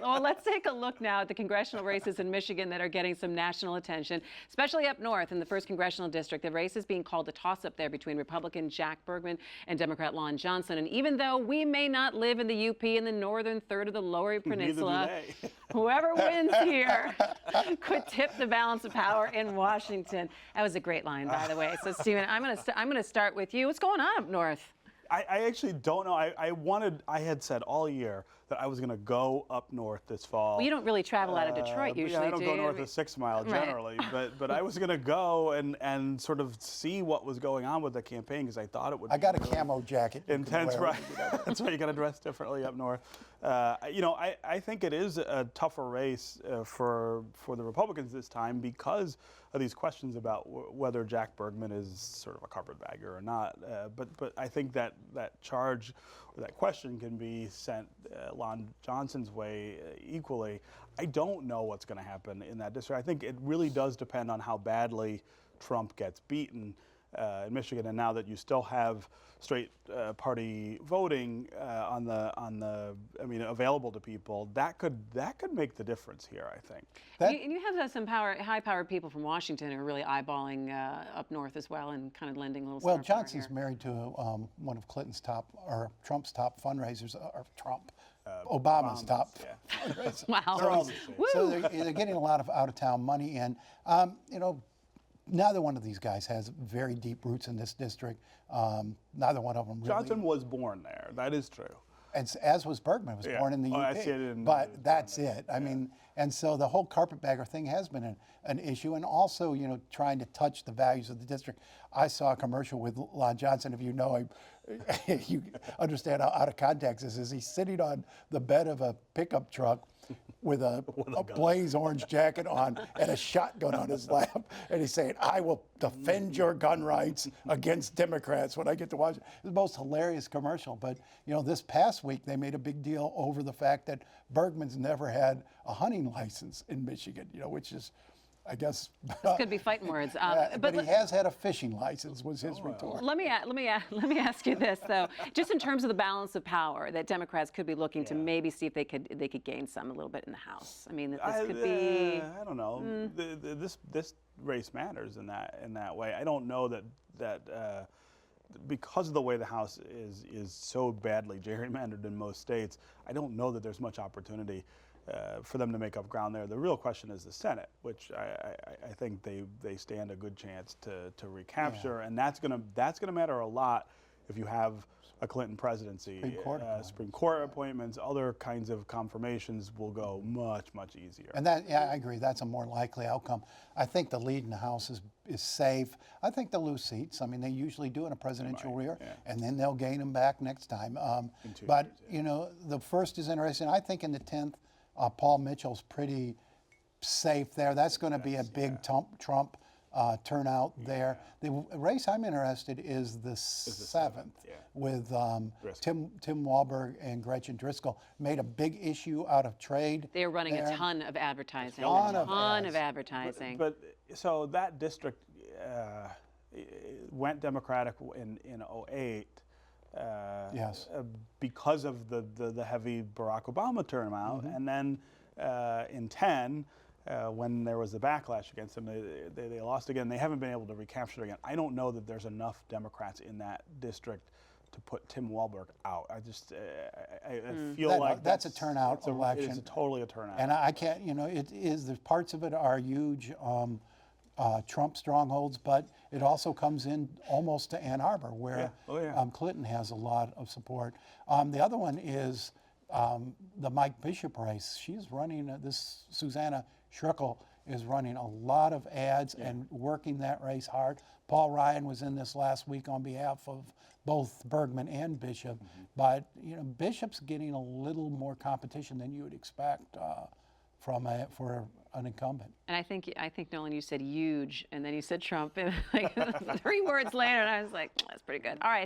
right, well, let's take a look now at the congressional races in Michigan that are getting some national attention, especially up north in the 1st Congressional District. The race is being called a toss-up there between Republican Jack Bergman and Democrat Lon Johnson. And even though we may not live in the UP in the northern third of the Lower Peninsula, whoever wins here could tip the balance of power in Washington. That was a great line, by the way. So, Stephen, I'm going to start with you. What's going on up north? I actually don't know. I had said all year that I was going to go up north this fall. Well, you don't really travel out of Detroit usually, yeah, I don't do go you? north of 6 Mile generally, right. but I was going to go and sort of see what was going on with the campaign because I thought it would. I got a really camo jacket. Intense, right? That's why you got to dress differently up north. You know, I think it is a tougher race for the Republicans this time because of these questions about whether Jack Bergman is sort of a carpetbagger or not. But I think that charge or that question can be sent Lon Johnson's way equally. I don't know what's going to happen in that district. I think it really does depend on how badly Trump gets beaten in Michigan, and now that you still have straight party voting available to people, that could make the difference here, I think. And you have some high-powered people from Washington who are really eyeballing up north as well and kind of lending a little. Well, Johnson's married to one of Clinton's top or Trump's top fundraisers, or Obama's top fundraiser. Wow. So they're getting a lot of out-of-town money, and you know, neither one of these guys has very deep roots in this district. Neither one of them really. Johnson was born there. That is true. As was Bergman, was born in the UP. But that's it. I mean, and so the whole carpetbagger thing has been an issue, and also, you know, trying to touch the values of the district. I saw a commercial with Lon Johnson. If you know him, you understand how out of context this is. He's sitting on the bed of a pickup truck with a blaze orange jacket on and a shotgun on his lap, and he's saying, "I will defend your gun rights against Democrats when I get to watch it." It's the most hilarious commercial. But you know, this past week they made a big deal over the fact that Bergman's never had a hunting license in Michigan. You know, which is, I guess, this could be fighting words. but he has had a fishing license, was his retort. Let me ask you this though, just in terms of the balance of power that Democrats could be looking to maybe see if they could gain some a little bit in the House. I mean, that this could be. I don't know. This race matters in that way. I don't know that because of the way the House is so badly gerrymandered in most states, I don't know that there's much opportunity for them to make up ground there. The real question is the Senate, which I think they stand a good chance to recapture, and that's gonna matter a lot if you have a Clinton presidency. Supreme Court appointments, other kinds of confirmations will go much easier. And that, yeah, I agree. That's a more likely outcome. I think the lead in the House is safe. I think they'll lose seats. I mean, they usually do in a presidential year, and then they'll gain them back next time. But you know, the first is interesting. I think in the 10th. Paul Mitchell's pretty safe there. That's going to be a big Trump turnout there. The race I'm interested is the 7th with Tim Walberg and Gretchen Driscoll. Made a big issue out of trade. They're running a ton of advertising. But so that district went Democratic in 2008. Yes. Because of the heavy Barack Obama turnout, and then in 2010, when there was the backlash against them, they lost again. They haven't been able to recapture it again. I don't know that there's enough Democrats in that district to put Tim Walberg out. I just I feel like that's a turnout election. It's totally a turnout. And I can't, you know, it is. The parts of it are huge. Trump strongholds, but it also comes in almost to Ann Arbor, where Clinton has a lot of support. The other one is the Mike Bishop race. She's running, this Susanna Schrickle is running a lot of ads and working that race hard. Paul Ryan was in this last week on behalf of both Bergman and Bishop, but you know, Bishop's getting a little more competition than you would expect for an incumbent. And I think Nolan, you said huge, and then you said Trump, and like 3 words later, and I was like, that's pretty good. All right.